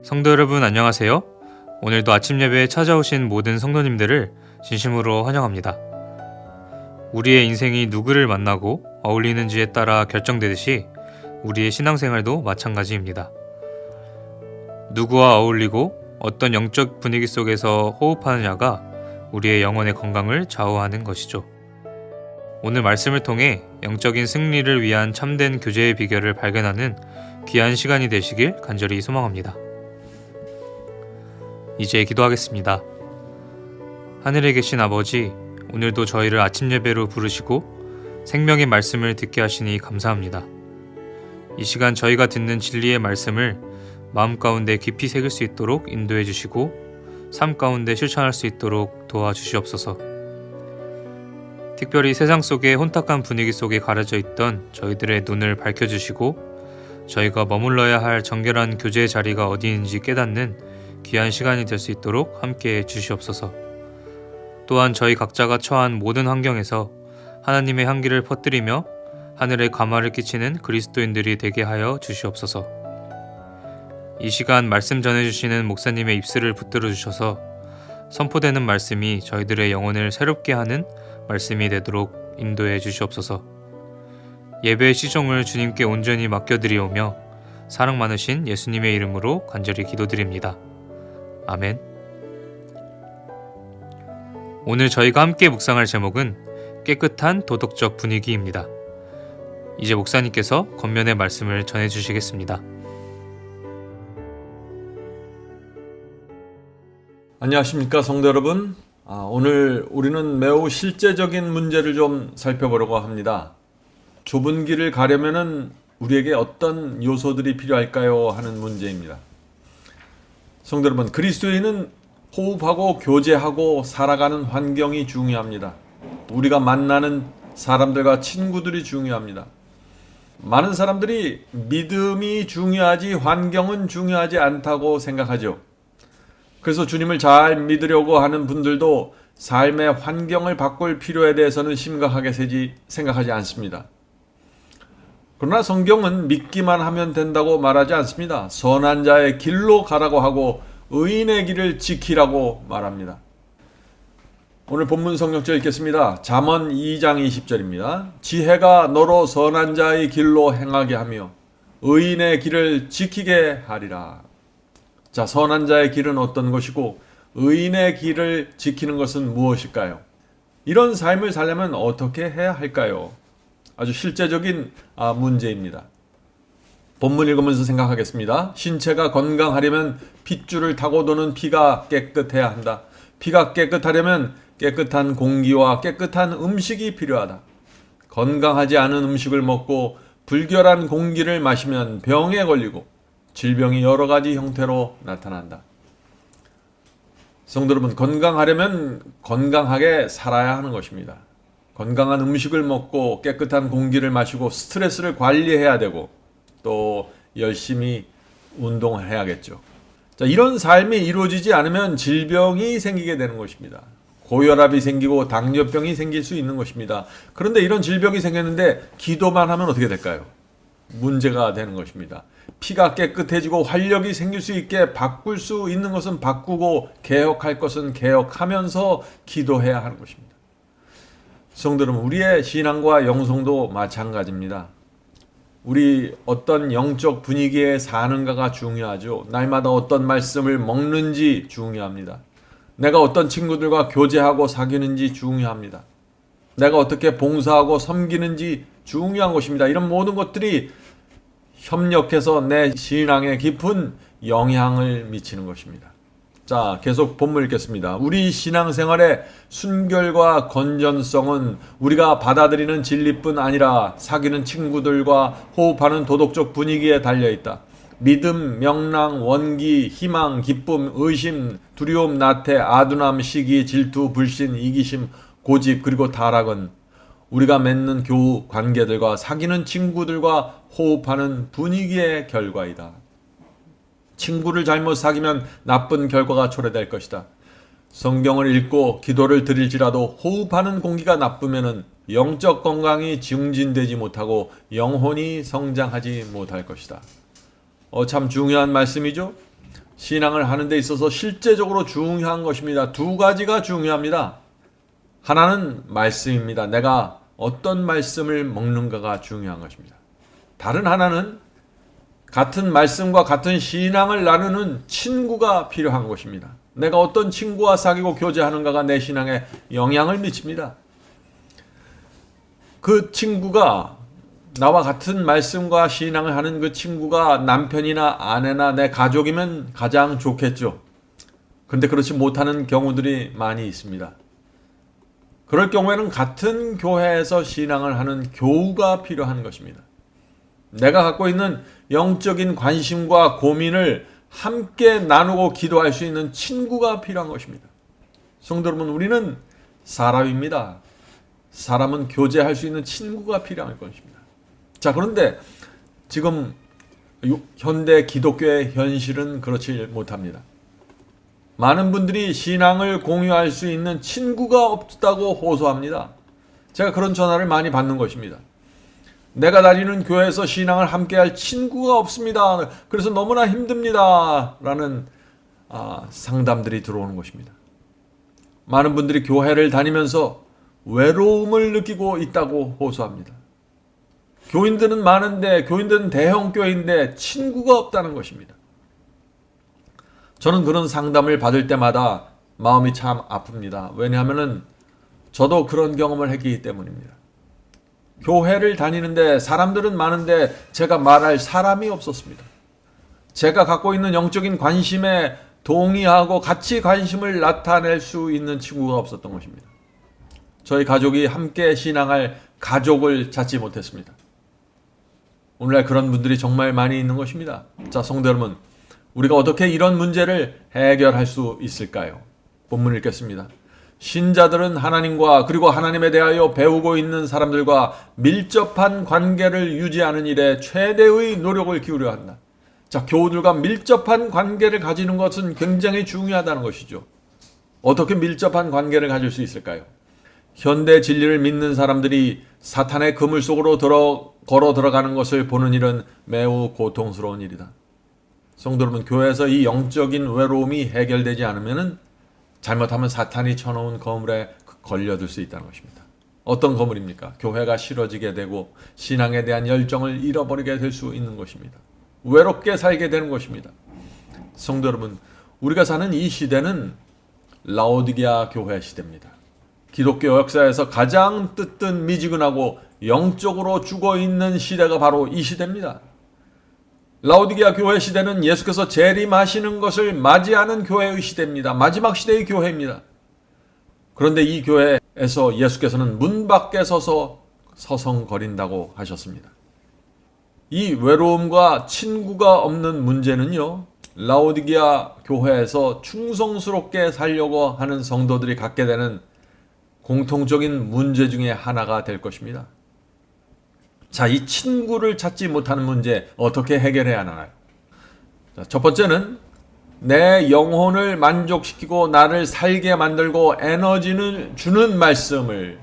성도 여러분 안녕하세요. 오늘도 아침 예배에 찾아오신 모든 성도님들을 진심으로 환영합니다. 우리의 인생이 누구를 만나고 어울리는지에 따라 결정되듯이 우리의 신앙생활도 마찬가지입니다. 누구와 어울리고 어떤 영적 분위기 속에서 호흡하느냐가 우리의 영혼의 건강을 좌우하는 것이죠. 오늘 말씀을 통해 영적인 승리를 위한 참된 교제의 비결을 발견하는 귀한 시간이 되시길 간절히 소망합니다. 이제 기도하겠습니다. 하늘에 계신 아버지, 오늘도 저희를 아침 예배로 부르시고 생명의 말씀을 듣게 하시니 감사합니다. 이 시간 저희가 듣는 진리의 말씀을 마음 가운데 깊이 새길 수 있도록 인도해 주시고 삶 가운데 실천할 수 있도록 도와주시옵소서. 특별히 세상 속의 혼탁한 분위기 속에 가려져 있던 저희들의 눈을 밝혀주시고 저희가 머물러야 할 정결한 교제의 자리가 어디인지 깨닫는 귀한 시간이 될 수 있도록 함께해 주시옵소서. 또한 저희 각자가 처한 모든 환경에서 하나님의 향기를 퍼뜨리며 하늘에 감화를 끼치는 그리스도인들이 되게 하여 주시옵소서. 이 시간 말씀 전해주시는 목사님의 입술을 붙들어 주셔서 선포되는 말씀이 저희들의 영혼을 새롭게 하는 말씀이 되도록 인도해 주시옵소서. 예배의 시종을 주님께 온전히 맡겨드리오며 사랑 많으신 예수님의 이름으로 간절히 기도드립니다. 아멘. 오늘 저희가 함께 묵상할 제목은 깨끗한 도덕적 분위기입니다. 이제 목사님께서 겉면의 말씀을 전해주시겠습니다. 안녕하십니까 성도 여러분. 오늘 우리는 매우 실제적인 문제를 좀 살펴보려고 합니다. 좁은 길을 가려면은 우리에게 어떤 요소들이 필요할까요? 하는 문제입니다. 성도 여러분, 그리스도인은 호흡하고 교제하고 살아가는 환경이 중요합니다. 우리가 만나는 사람들과 친구들이 중요합니다. 많은 사람들이 믿음이 중요하지 환경은 중요하지 않다고 생각하죠. 그래서 주님을 잘 믿으려고 하는 분들도 삶의 환경을 바꿀 필요에 대해서는 심각하게 생각하지 않습니다. 그러나 성경은 믿기만 하면 된다고 말하지 않습니다. 선한 자의 길로 가라고 하고 의인의 길을 지키라고 말합니다. 오늘 본문 성경절 읽겠습니다. 잠언 2장 20절입니다. 지혜가 너로 선한 자의 길로 행하게 하며 의인의 길을 지키게 하리라. 자, 선한 자의 길은 어떤 것이고 의인의 길을 지키는 것은 무엇일까요? 이런 삶을 살려면 어떻게 해야 할까요? 아주 실제적인 문제입니다. 본문 읽으면서 생각하겠습니다. 신체가 건강하려면 핏줄을 타고 도는 피가 깨끗해야 한다. 피가 깨끗하려면 깨끗한 공기와 깨끗한 음식이 필요하다. 건강하지 않은 음식을 먹고 불결한 공기를 마시면 병에 걸리고 질병이 여러 가지 형태로 나타난다. 성도 여러분, 건강하려면 건강하게 살아야 하는 것입니다. 건강한 음식을 먹고 깨끗한 공기를 마시고 스트레스를 관리해야 되고 또 열심히 운동을 해야겠죠. 자, 이런 삶이 이루어지지 않으면 질병이 생기게 되는 것입니다. 고혈압이 생기고 당뇨병이 생길 수 있는 것입니다. 그런데 이런 질병이 생겼는데 기도만 하면 어떻게 될까요? 문제가 되는 것입니다. 피가 깨끗해지고 활력이 생길 수 있게 바꿀 수 있는 것은 바꾸고 개혁할 것은 개혁하면서 기도해야 하는 것입니다. 성도 여러분, 우리의 신앙과 영성도 마찬가지입니다. 우리 어떤 영적 분위기에 사는가가 중요하죠. 날마다 어떤 말씀을 먹는지 중요합니다. 내가 어떤 친구들과 교제하고 사귀는지 중요합니다. 내가 어떻게 봉사하고 섬기는지 중요한 것입니다. 이런 모든 것들이 협력해서 내 신앙에 깊은 영향을 미치는 것입니다. 자, 계속 본문 읽겠습니다. 우리 신앙생활의 순결과 건전성은 우리가 받아들이는 진리뿐 아니라 사귀는 친구들과 호흡하는 도덕적 분위기에 달려있다. 믿음, 명랑, 원기, 희망, 기쁨, 의심, 두려움, 나태, 아둔함, 시기, 질투, 불신, 이기심, 고집, 그리고 타락은 우리가 맺는 교우 관계들과 사귀는 친구들과 호흡하는 분위기의 결과이다. 친구를 잘못 사귀면 나쁜 결과가 초래될 것이다. 성경을 읽고 기도를 드릴지라도 호흡하는 공기가 나쁘면 영적 건강이 증진되지 못하고 영혼이 성장하지 못할 것이다. 참 중요한 말씀이죠. 신앙을 하는 데 있어서 실제적으로 중요한 것입니다. 두 가지가 중요합니다. 하나는 말씀입니다. 내가 어떤 말씀을 먹는가가 중요한 것입니다. 다른 하나는 같은 말씀과 같은 신앙을 나누는 친구가 필요한 것입니다. 내가 어떤 친구와 사귀고 교제하는가가 내 신앙에 영향을 미칩니다. 그 친구가 나와 같은 말씀과 신앙을 하는 그 친구가 남편이나 아내나 내 가족이면 가장 좋겠죠. 그런데 그렇지 못하는 경우들이 많이 있습니다. 그럴 경우에는 같은 교회에서 신앙을 하는 교우가 필요한 것입니다. 내가 갖고 있는 영적인 관심과 고민을 함께 나누고 기도할 수 있는 친구가 필요한 것입니다. 성도 여러분, 우리는 사람입니다. 사람은 교제할 수 있는 친구가 필요한 것입니다. 자, 그런데 지금 현대 기독교의 현실은 그렇지 못합니다. 많은 분들이 신앙을 공유할 수 있는 친구가 없다고 호소합니다. 제가 그런 전화를 많이 받는 것입니다. 내가 다니는 교회에서 신앙을 함께할 친구가 없습니다. 그래서 너무나 힘듭니다. 라는 상담들이 들어오는 것입니다. 많은 분들이 교회를 다니면서 외로움을 느끼고 있다고 호소합니다. 교인들은 많은데, 교인들은 대형 교회인데 친구가 없다는 것입니다. 저는 그런 상담을 받을 때마다 마음이 참 아픕니다. 왜냐하면 저도 그런 경험을 했기 때문입니다. 교회를 다니는데 사람들은 많은데 제가 말할 사람이 없었습니다. 제가 갖고 있는 영적인 관심에 동의하고 같이 관심을 나타낼 수 있는 친구가 없었던 것입니다. 저희 가족이 함께 신앙할 가족을 찾지 못했습니다. 오늘날 그런 분들이 정말 많이 있는 것입니다. 자, 성도 여러분, 우리가 어떻게 이런 문제를 해결할 수 있을까요? 본문을 읽겠습니다. 신자들은 하나님과 그리고 하나님에 대하여 배우고 있는 사람들과 밀접한 관계를 유지하는 일에 최대의 노력을 기울여야 한다. 자, 교우들과 밀접한 관계를 가지는 것은 굉장히 중요하다는 것이죠. 어떻게 밀접한 관계를 가질 수 있을까요? 현대 진리를 믿는 사람들이 사탄의 그물 속으로 걸어 들어가는 것을 보는 일은 매우 고통스러운 일이다. 성도 여러분, 교회에서 이 영적인 외로움이 해결되지 않으면 잘못하면 사탄이 쳐놓은 거물에 걸려들 수 있다는 것입니다. 어떤 거물입니까? 교회가 싫어지게 되고 신앙에 대한 열정을 잃어버리게 될 수 있는 것입니다. 외롭게 살게 되는 것입니다. 성도 여러분, 우리가 사는 이 시대는 라오디게아 교회 시대입니다. 기독교 역사에서 가장 뜨뜻미지근하고 영적으로 죽어있는 시대가 바로 이 시대입니다. 라오디게아 교회 시대는 예수께서 재림하시는 것을 맞이하는 교회의 시대입니다. 마지막 시대의 교회입니다. 그런데 이 교회에서 예수께서는 문 밖에 서서 서성거린다고 하셨습니다. 이 외로움과 친구가 없는 문제는요, 라오디게아 교회에서 충성스럽게 살려고 하는 성도들이 갖게 되는 공통적인 문제 중에 하나가 될 것입니다. 자, 이 친구를 찾지 못하는 문제 어떻게 해결해야 하나요? 자, 첫 번째는 내 영혼을 만족시키고 나를 살게 만들고 에너지를 주는 말씀을,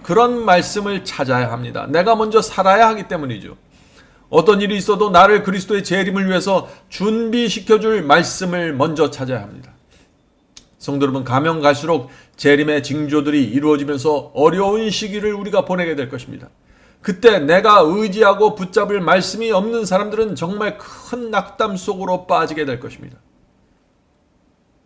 그런 말씀을 찾아야 합니다. 내가 먼저 살아야 하기 때문이죠. 어떤 일이 있어도 나를 그리스도의 재림을 위해서 준비시켜줄 말씀을 먼저 찾아야 합니다. 성도 여러분, 가면 갈수록 재림의 징조들이 이루어지면서 어려운 시기를 우리가 보내게 될 것입니다. 그때 내가 의지하고 붙잡을 말씀이 없는 사람들은 정말 큰 낙담 속으로 빠지게 될 것입니다.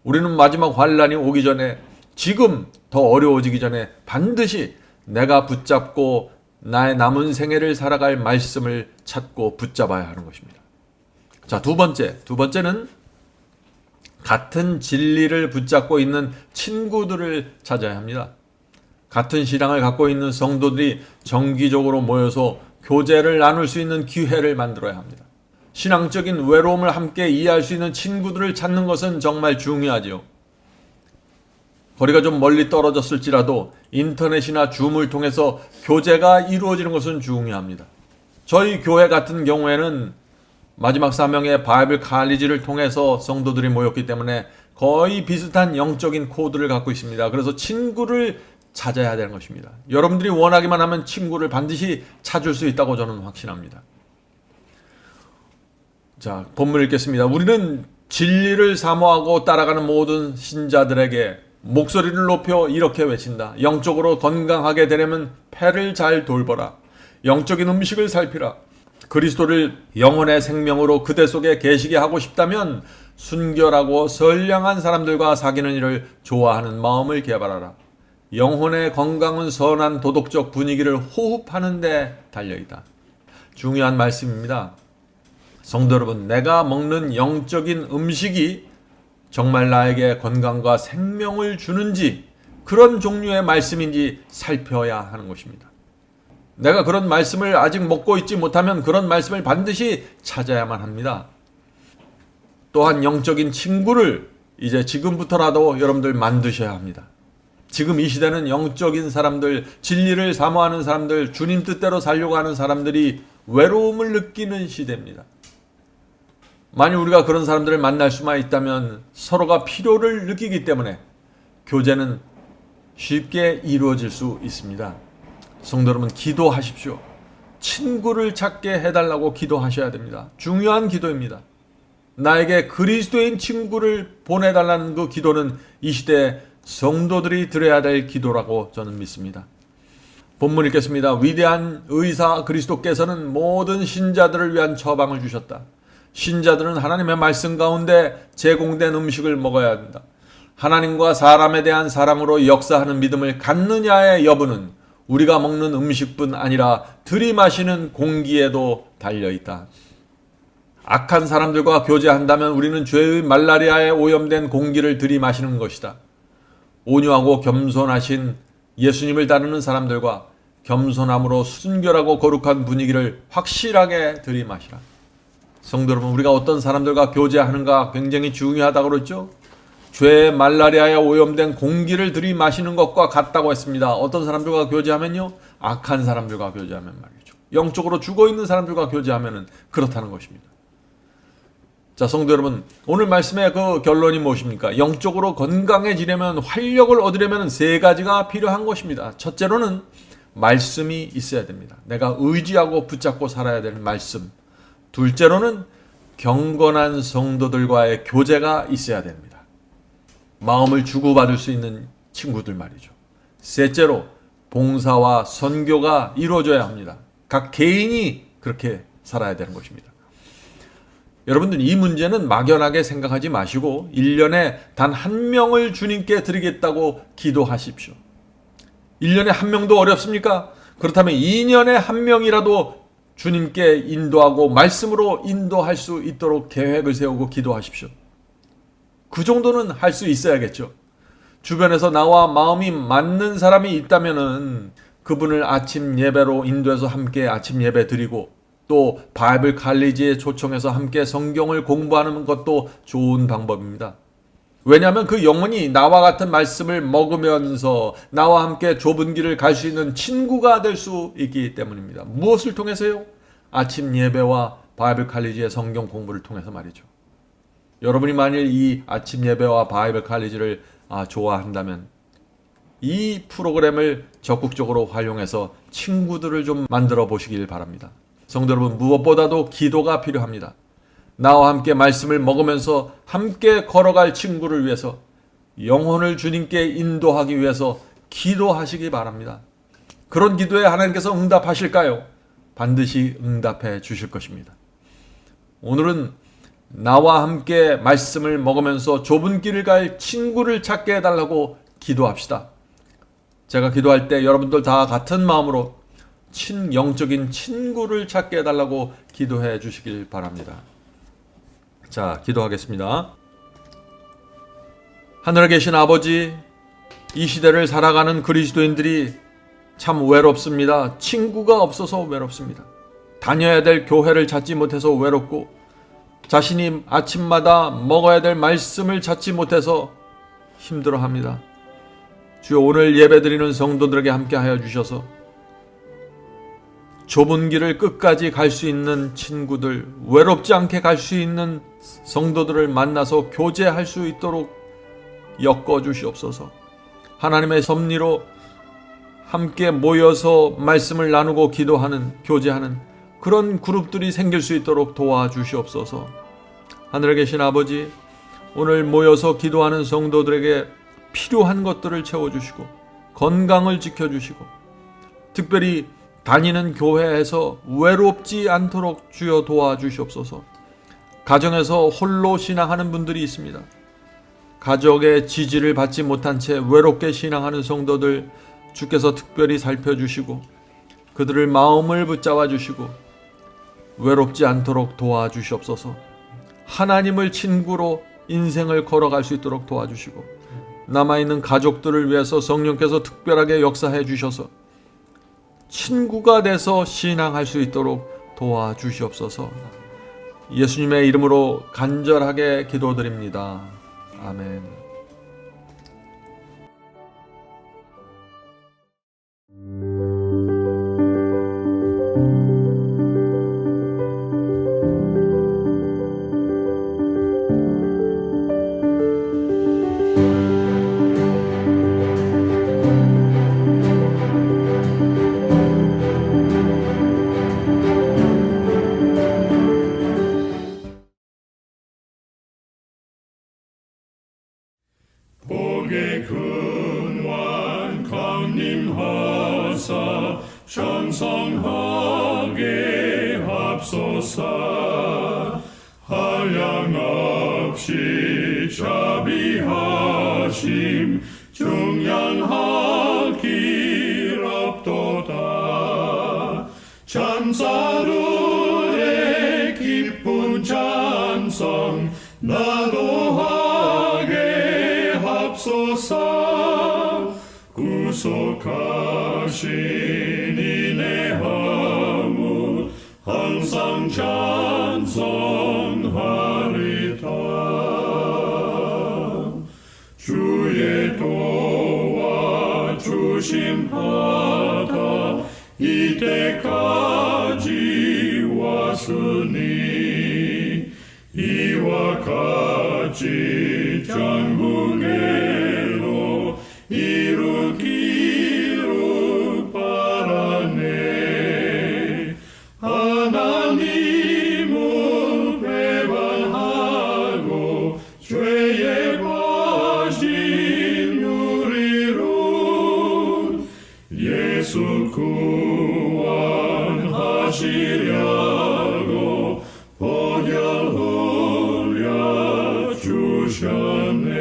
우리는 마지막 환란이 오기 전에, 지금 더 어려워지기 전에 반드시 내가 붙잡고 나의 남은 생애를 살아갈 말씀을 찾고 붙잡아야 하는 것입니다. 자, 두 번째는 같은 진리를 붙잡고 있는 친구들을 찾아야 합니다. 같은 신앙을 갖고 있는 성도들이 정기적으로 모여서 교제를 나눌 수 있는 기회를 만들어야 합니다. 신앙적인 외로움을 함께 이해할 수 있는 친구들을 찾는 것은 정말 중요하죠. 거리가 좀 멀리 떨어졌을지라도 인터넷이나 줌을 통해서 교제가 이루어지는 것은 중요합니다. 저희 교회 같은 경우에는 마지막 사명의 바이블 칼리지를 통해서 성도들이 모였기 때문에 거의 비슷한 영적인 코드를 갖고 있습니다. 그래서 친구를 찾아야 되는 것입니다. 여러분들이 원하기만 하면 친구를 반드시 찾을 수 있다고 저는 확신합니다. 자, 본문 읽겠습니다. 우리는 진리를 사모하고 따라가는 모든 신자들에게 목소리를 높여 이렇게 외친다. 영적으로 건강하게 되려면 폐를 잘 돌보라. 영적인 음식을 살피라. 그리스도를 영혼의 생명으로 그대 속에 계시게 하고 싶다면 순결하고 선량한 사람들과 사귀는 일을 좋아하는 마음을 개발하라. 영혼의 건강은 선한 도덕적 분위기를 호흡하는 데 달려있다. 중요한 말씀입니다. 성도 여러분, 내가 먹는 영적인 음식이 정말 나에게 건강과 생명을 주는지, 그런 종류의 말씀인지 살펴야 하는 것입니다. 내가 그런 말씀을 아직 먹고 있지 못하면 그런 말씀을 반드시 찾아야만 합니다. 또한 영적인 친구를 이제 지금부터라도 여러분들 만드셔야 합니다. 지금 이 시대는 영적인 사람들, 진리를 사모하는 사람들, 주님 뜻대로 살려고 하는 사람들이 외로움을 느끼는 시대입니다. 만약 우리가 그런 사람들을 만날 수만 있다면 서로가 필요를 느끼기 때문에 교제는 쉽게 이루어질 수 있습니다. 성도 여러분, 기도하십시오. 친구를 찾게 해달라고 기도하셔야 됩니다. 중요한 기도입니다. 나에게 그리스도인 친구를 보내달라는 그 기도는 이 시대 성도들이 드려야 될 기도라고 저는 믿습니다. 본문 읽겠습니다. 위대한 의사 그리스도께서는 모든 신자들을 위한 처방을 주셨다. 신자들은 하나님의 말씀 가운데 제공된 음식을 먹어야 한다. 하나님과 사람에 대한 사랑으로 역사하는 믿음을 갖느냐의 여부는 우리가 먹는 음식뿐 아니라 들이마시는 공기에도 달려있다. 악한 사람들과 교제한다면 우리는 죄의 말라리아에 오염된 공기를 들이마시는 것이다. 온유하고 겸손하신 예수님을 따르는 사람들과 겸손함으로 순결하고 거룩한 분위기를 확실하게 들이마시라. 성도 여러분, 우리가 어떤 사람들과 교제하는가 굉장히 중요하다고 그랬죠? 죄의 말라리아에 오염된 공기를 들이마시는 것과 같다고 했습니다. 어떤 사람들과 교제하면요? 악한 사람들과 교제하면 말이죠. 영적으로 죽어있는 사람들과 교제하면 그렇다는 것입니다. 자, 성도 여러분, 오늘 말씀의 그 결론이 무엇입니까? 영적으로 건강해지려면, 활력을 얻으려면 세 가지가 필요한 것입니다. 첫째로는 말씀이 있어야 됩니다. 내가 의지하고 붙잡고 살아야 되는 말씀. 둘째로는 경건한 성도들과의 교제가 있어야 됩니다. 마음을 주고받을 수 있는 친구들 말이죠. 셋째로 봉사와 선교가 이루어져야 합니다. 각 개인이 그렇게 살아야 되는 것입니다. 여러분들, 이 문제는 막연하게 생각하지 마시고 1년에 단 한 명을 주님께 드리겠다고 기도하십시오. 1년에 한 명도 어렵습니까? 그렇다면 2년에 한 명이라도 주님께 인도하고 말씀으로 인도할 수 있도록 계획을 세우고 기도하십시오. 그 정도는 할 수 있어야겠죠. 주변에서 나와 마음이 맞는 사람이 있다면은 그분을 아침 예배로 인도해서 함께 아침 예배 드리고, 또 바이블 칼리지에 초청해서 함께 성경을 공부하는 것도 좋은 방법입니다. 왜냐하면 그 영혼이 나와 같은 말씀을 먹으면서 나와 함께 좁은 길을 갈 수 있는 친구가 될 수 있기 때문입니다. 무엇을 통해서요? 아침 예배와 바이블 칼리지의 성경 공부를 통해서 말이죠. 여러분이 만일 이 아침 예배와 바이블 칼리지를 좋아한다면 이 프로그램을 적극적으로 활용해서 친구들을 좀 만들어 보시길 바랍니다. 성도 여러분, 무엇보다도 기도가 필요합니다. 나와 함께 말씀을 먹으면서 함께 걸어갈 친구를 위해서, 영혼을 주님께 인도하기 위해서 기도하시기 바랍니다. 그런 기도에 하나님께서 응답하실까요? 반드시 응답해 주실 것입니다. 오늘은 나와 함께 말씀을 먹으면서 좁은 길을 갈 친구를 찾게 해달라고 기도합시다. 제가 기도할 때 여러분들 다 같은 마음으로 영적인 친구를 찾게 해달라고 기도해 주시길 바랍니다. 자, 기도하겠습니다. 하늘에 계신 아버지, 이 시대를 살아가는 그리스도인들이 참 외롭습니다. 친구가 없어서 외롭습니다. 다녀야 될 교회를 찾지 못해서 외롭고, 자신이 아침마다 먹어야 될 말씀을 찾지 못해서 힘들어합니다. 주여, 오늘 예배드리는 성도들에게 함께하여 주셔서 좁은 길을 끝까지 갈 수 있는 친구들, 외롭지 않게 갈 수 있는 성도들을 만나서 교제할 수 있도록 엮어주시옵소서. 하나님의 섭리로 함께 모여서 말씀을 나누고 기도하는, 교제하는 그런 그룹들이 생길 수 있도록 도와주시옵소서. 하늘에 계신 아버지, 오늘 모여서 기도하는 성도들에게 필요한 것들을 채워주시고 건강을 지켜주시고 특별히 다니는 교회에서 외롭지 않도록 주여 도와주시옵소서. 가정에서 홀로 신앙하는 분들이 있습니다. 가족의 지지를 받지 못한 채 외롭게 신앙하는 성도들 주께서 특별히 살펴주시고 그들을 마음을 붙잡아 주시고 외롭지 않도록 도와주시옵소서. 하나님을 친구로 인생을 걸어갈 수 있도록 도와주시고 남아있는 가족들을 위해서 성령께서 특별하게 역사해 주셔서 친구가 돼서 신앙할 수 있도록 도와주시옵소서. 예수님의 이름으로 간절하게 기도드립니다. 아멘. 복의 근원 강림하사 찬송하게 합소서. 한량없이 자비하심 중량할 길 없도다. 찬사들의 기쁜 찬송 나도하게 합소서. 구속하신 이내 허물 항상 찬송하리다. 주의 도와주심 받아 이때까지 왔으니 이와 같이 전국에로 이루기를 바라네. 하나님을 배반하고 죄에 빠진 우리를 예수 구원하시려고 보혈 흘려 주셨네.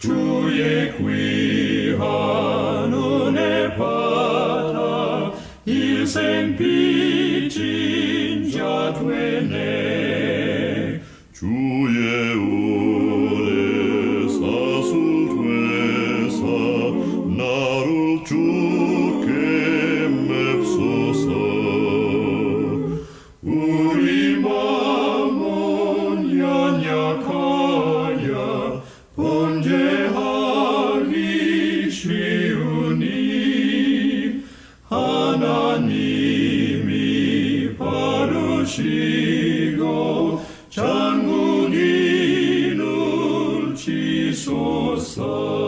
주의 귀한 은혜 받아 일생 빚진 자 되네. 주의 은혜 사슬 되사 나를 주께 맵소서. 우리 마음은 연약하여 범죄하기 쉬우니 하나님이 바르시고 장군인을 지소서.